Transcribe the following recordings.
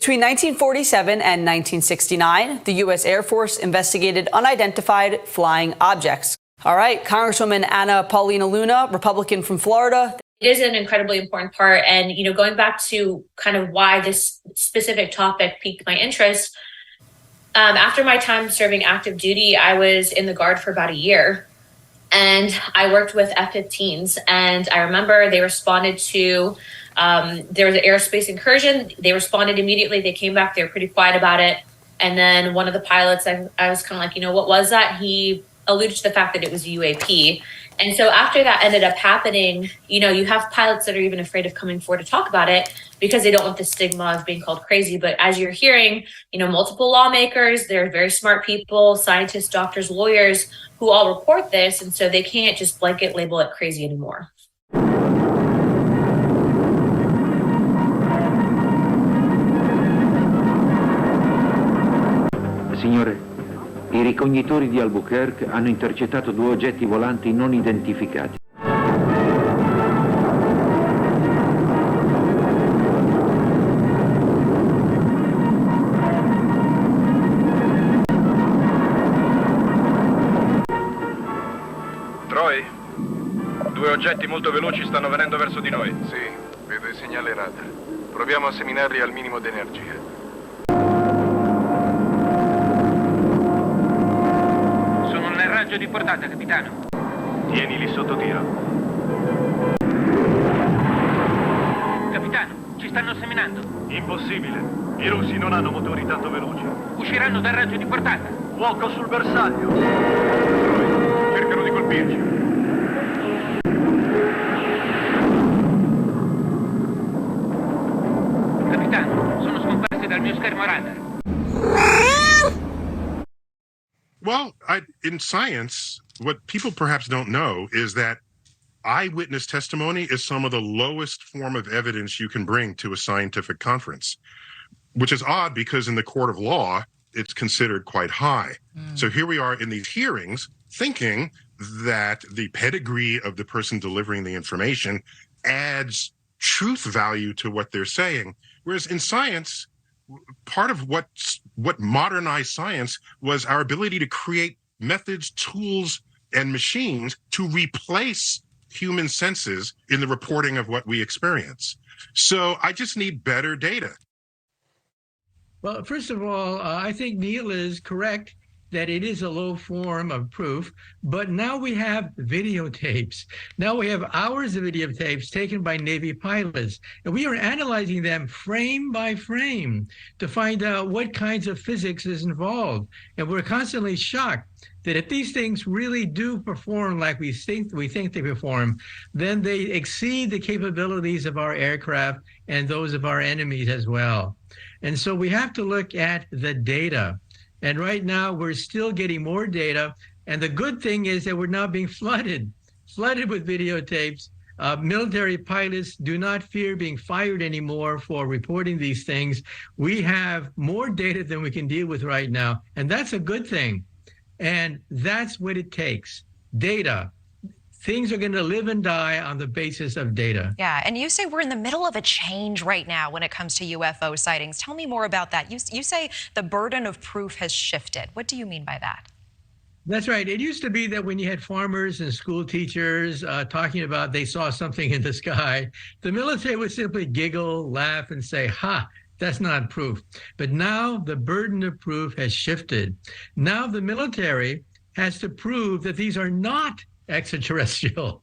Between 1947 and 1969, the U.S. Air Force investigated unidentified flying objects. All right, Congresswoman Paulina Luna, Republican from Florida. It is an incredibly important part. And, going back to kind of why this specific topic piqued my interest, after my time serving active duty, I was in the Guard for about a year. And I worked with F-15s. And I remember they responded to, there was an aerospace incursion. They responded immediately. They came back. They were pretty quiet about it. And then one of the pilots, I was kind of like, what was that? He alluded to the fact that it was a UAP. And so after that ended up happening, you have pilots that are even afraid of coming forward to talk about it because they don't want the stigma of being called crazy. But as you're hearing, multiple lawmakers, they're very smart people, scientists, doctors, lawyers, who all report this. And so they can't just blanket label it crazy anymore. Signore, i ricognitori di Albuquerque hanno intercettato 2 oggetti volanti non identificati. Troy, 2 oggetti molto veloci stanno venendo verso di noi. Sì, vedo il segnale radar. Proviamo a seminarli al minimo d'energia. Raggio di portata, capitano. Tienili sotto tiro. Capitano, ci stanno seminando. Impossibile. I russi non hanno motori tanto veloci. Usciranno dal raggio di portata. Fuoco sul bersaglio. Troy, cercano di colpirci. Capitano, sono scomparsi dal mio schermo radar. Well, in science, what people perhaps don't know is that eyewitness testimony is some of the lowest form of evidence you can bring to a scientific conference, which is odd because in the court of law, it's considered quite high. So here we are in these hearings thinking that the pedigree of the person delivering the information adds truth value to what they're saying. Whereas in science, part of what modernized science was our ability to create methods, tools, and machines to replace human senses in the reporting of what we experience. So I just need better data. Well, first of all, I think Neil is correct that it is a low form of proof, but now we have videotapes. Now we have hours of videotapes taken by Navy pilots, and we are analyzing them frame by frame to find out what kinds of physics is involved. And we're constantly shocked that if these things really do perform like we think they perform, then they exceed the capabilities of our aircraft and those of our enemies as well. And so we have to look at the data. And right now, we're still getting more data. And the good thing is that we're now being flooded with videotapes. Military pilots do not fear being fired anymore for reporting these things. We have more data than we can deal with right now. And that's a good thing. And that's what it takes, data. Things are going to live and die on the basis of data. Yeah, and you say we're in the middle of a change right now when it comes to UFO sightings. Tell me more about that. You say the burden of proof has shifted. What do you mean by that? That's right. It used to be that when you had farmers and school teachers talking about they saw something in the sky, the military would simply giggle, laugh, and say, ha, that's not proof. But now the burden of proof has shifted. Now the military has to prove that these are not extraterrestrial.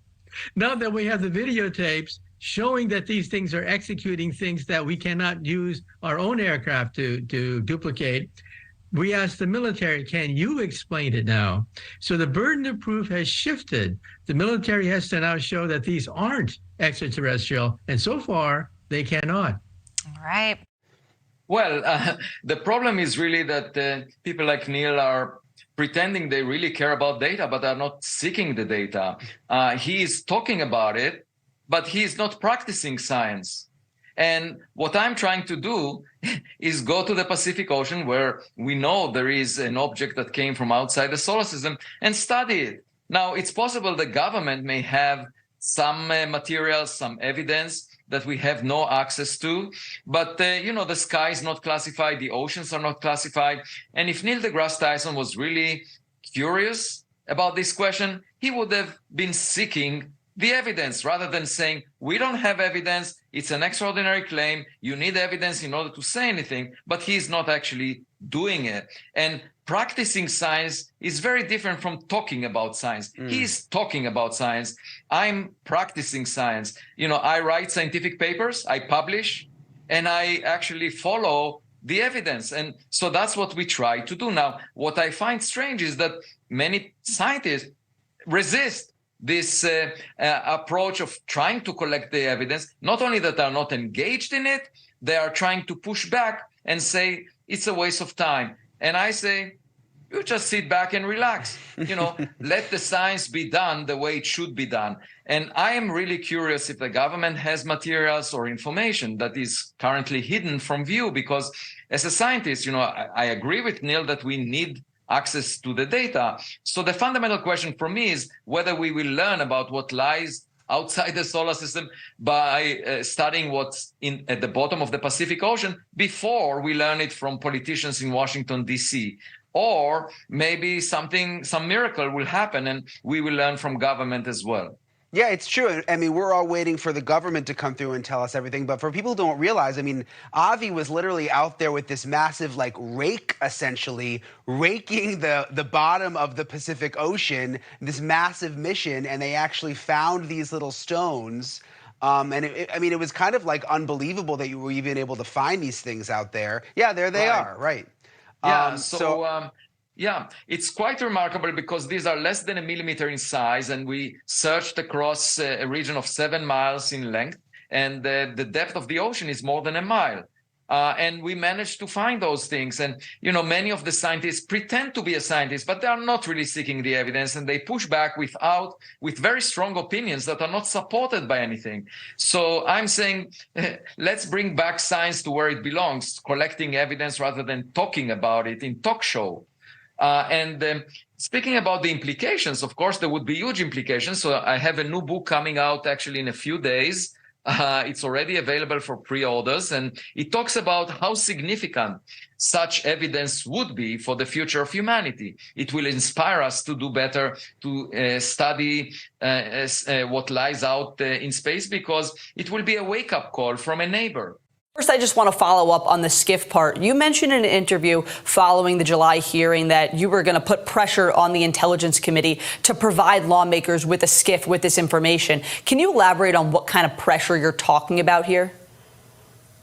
Now that we have the videotapes showing that these things are executing things that we cannot use our own aircraft to duplicate, we ask the military, can you explain it now? So the burden of proof has shifted. The military has to now show that these aren't extraterrestrial, and so far they cannot. All right. Well, the problem is really that people like Neil are pretending they really care about data, but are not seeking the data. He is talking about it, but he is not practicing science. And what I'm trying to do is go to the Pacific Ocean, where we know there is an object that came from outside the solar system, and study it. Now, it's possible the government may have some materials, some evidence, that we have no access to. But, the sky is not classified, the oceans are not classified. And if Neil deGrasse Tyson was really curious about this question, he would have been seeking the evidence rather than saying, we don't have evidence, it's an extraordinary claim, you need evidence in order to say anything, but he's not actually doing it. And practicing science is very different from talking about science. He's talking about science. I'm practicing science. I write scientific papers, I publish, and I actually follow the evidence. And so that's what we try to do. Now, what I find strange is that many scientists resist this approach of trying to collect the evidence. Not only that they're not engaged in it, they are trying to push back and say it's a waste of time. And I say, you just sit back and relax. Let the science be done the way it should be done. And I am really curious if the government has materials or information that is currently hidden from view, because as a scientist, I agree with Neil that we need access to the data. So the fundamental question for me is whether we will learn about what lies outside the solar system by studying what's at the bottom of the Pacific Ocean before we learn it from politicians in Washington, D.C. Or maybe some miracle will happen and we will learn from government as well. Yeah, it's true. I mean, we're all waiting for the government to come through and tell us everything. But for people who don't realize, I mean, Avi was literally out there with this massive, rake, essentially, raking the bottom of the Pacific Ocean, this massive mission, and they actually found these little stones. And it was kind of unbelievable that you were even able to find these things out there. Yeah, there they are, right. Yeah, yeah, it's quite remarkable because these are less than a millimeter in size, and we searched across a region of 7 miles in length, and the depth of the ocean is more than a mile. And we managed to find those things. And, many of the scientists pretend to be a scientist, but they are not really seeking the evidence, and they push back with very strong opinions that are not supported by anything. So I'm saying, let's bring back science to where it belongs, collecting evidence rather than talking about it in talk show. Speaking about the implications, of course, there would be huge implications. So I have a new book coming out actually in a few days. It's already available for pre-orders, and it talks about how significant such evidence would be for the future of humanity. It will inspire us to do better, to study what lies out in space, because it will be a wake-up call from a neighbor. First, I just want to follow up on the SCIF part. You mentioned in an interview following the July hearing that you were going to put pressure on the Intelligence Committee to provide lawmakers with a SCIF with this information. Can you elaborate on what kind of pressure you're talking about here?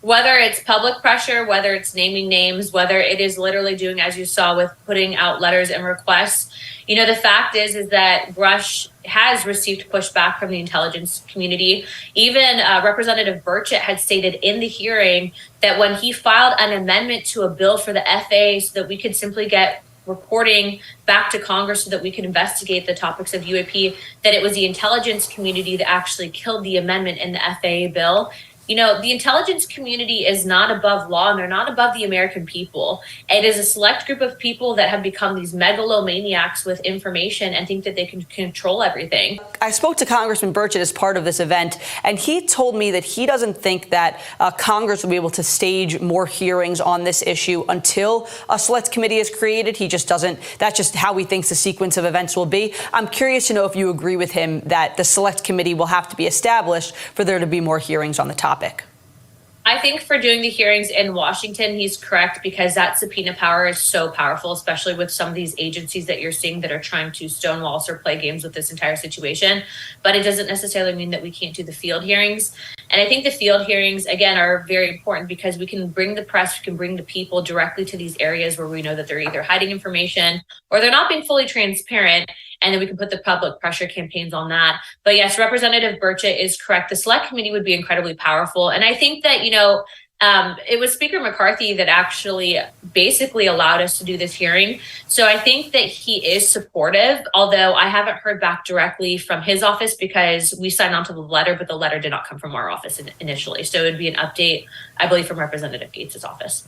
Whether it's public pressure, whether it's naming names, whether it is literally doing, as you saw, with putting out letters and requests. The fact is that Rush has received pushback from the intelligence community. Even Representative Burchett had stated in the hearing that when he filed an amendment to a bill for the FAA so that we could simply get reporting back to Congress so that we could investigate the topics of UAP, that it was the intelligence community that actually killed the amendment in the FAA bill. The intelligence community is not above law, and they're not above the American people. It is a select group of people that have become these megalomaniacs with information and think that they can control everything. I spoke to Congressman Burchett as part of this event, and he told me that he doesn't think that Congress will be able to stage more hearings on this issue until a select committee is created. He just doesn't. That's just how he thinks the sequence of events will be. I'm curious to know if you agree with him that the select committee will have to be established for there to be more hearings on the topic. I think for doing the hearings in Washington, he's correct, because that subpoena power is so powerful, especially with some of these agencies that you're seeing that are trying to stonewall us or play games with this entire situation. But it doesn't necessarily mean that we can't do the field hearings. And I think the field hearings, again, are very important because we can bring the press, we can bring the people directly to these areas where we know that they're either hiding information or they're not being fully transparent. And then we can put the public pressure campaigns on that. But yes, Representative Burchett is correct. The select committee would be incredibly powerful. And I think that, it was Speaker McCarthy that actually basically allowed us to do this hearing. So I think that he is supportive, although I haven't heard back directly from his office because we signed on to the letter, but the letter did not come from our office initially. So it would be an update, I believe, from Representative Gates' office.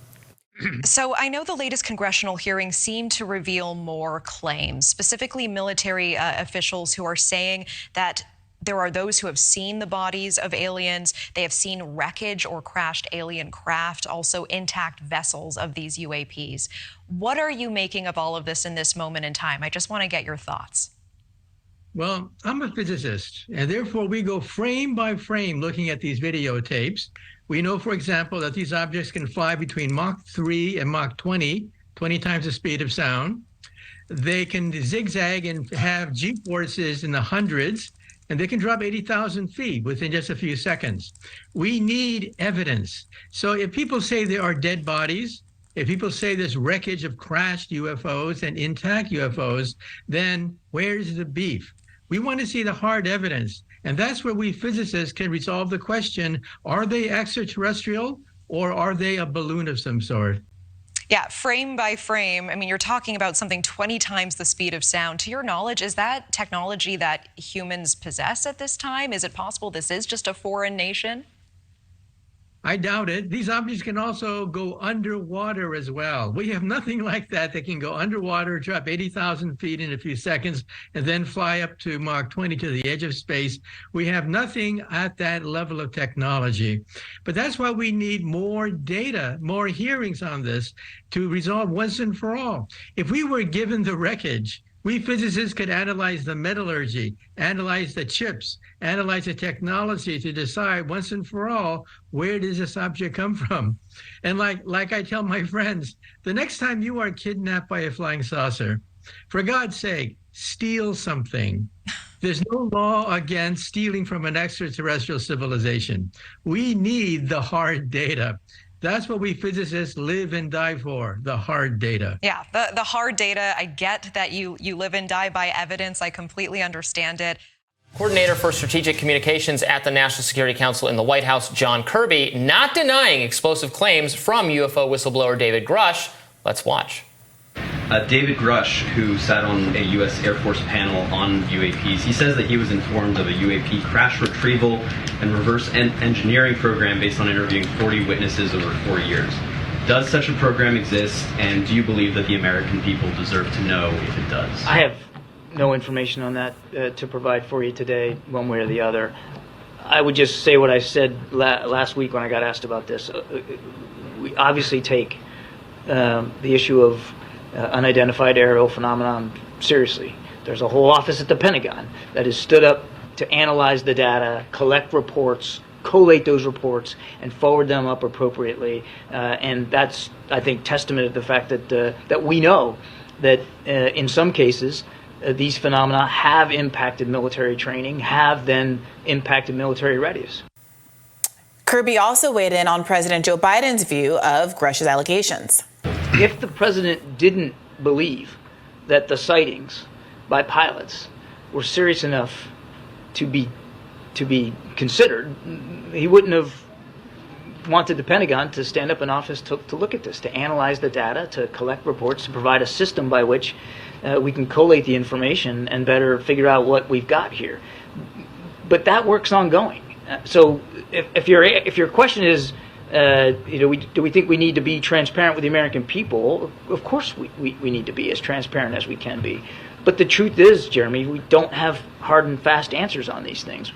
So I know the latest congressional hearings seem to reveal more claims, specifically military officials who are saying that there are those who have seen the bodies of aliens. They have seen wreckage or crashed alien craft, also intact vessels of these UAPs. What are you making of all of this in this moment in time? I just want to get your thoughts. Well, I'm a physicist, and therefore we go frame by frame looking at these videotapes. We know, for example, that these objects can fly between Mach 3 and Mach 20, 20 times the speed of sound. They can zigzag and have G-forces in the hundreds, and they can drop 80,000 feet within just a few seconds. We need evidence. So if people say there are dead bodies, if people say there's wreckage of crashed UFOs and intact UFOs, then where's the beef? We want to see the hard evidence. And that's where we physicists can resolve the question, are they extraterrestrial or are they a balloon of some sort? Yeah, frame by frame. I mean, you're talking about something 20 times the speed of sound. To your knowledge, is that technology that humans possess at this time? Is it possible this is just a foreign nation? I doubt it. These objects can also go underwater as well. We have nothing like that. They can go underwater, drop 80,000 feet in a few seconds, and then fly up to Mach 20 to the edge of space. We have nothing at that level of technology. But that's why we need more data, more hearings on this to resolve once and for all. If we were given the wreckage, we physicists could analyze the metallurgy, analyze the chips, analyze the technology to decide once and for all, where does this object come from? And like I tell my friends, the next time you are kidnapped by a flying saucer, for God's sake, steal something. There's no law against stealing from an extraterrestrial civilization. We need the hard data. That's what we physicists live and die for, the hard data. Yeah, the hard data. I get that you live and die by evidence. I completely understand it. Coordinator for Strategic Communications at the National Security Council in the White House, John Kirby, not denying explosive claims from UFO whistleblower David Grush. Let's watch. David Grush, who sat on a U.S. Air Force panel on UAPs, he says that he was informed of a UAP crash retrieval and reverse engineering program based on interviewing 40 witnesses over 4 years. Does such a program exist, and do you believe that the American people deserve to know if it does? I have no information on that to provide for you today, one way or the other. I would just say what I said last week when I got asked about this. We obviously take the issue of unidentified aerial phenomenon seriously. There's a whole office at the Pentagon that has stood up to analyze the data, collect reports, collate those reports, and forward them up appropriately. And that's, I think, testament to the fact that we know that in some cases these phenomena have impacted military training, have then impacted military readiness. Kirby also weighed in on President Joe Biden's view of Grush's allegations. If the president didn't believe that the sightings by pilots were serious enough to be considered, he wouldn't have wanted the Pentagon to stand up in office to look at this, to analyze the data, to collect reports, to provide a system by which we can collate the information and better figure out what we've got here. But that work's ongoing. So if your question is, do we think we need to be transparent with the American people? Of course we need to be as transparent as we can be. But the truth is, Jeremy, we don't have hard and fast answers on these things.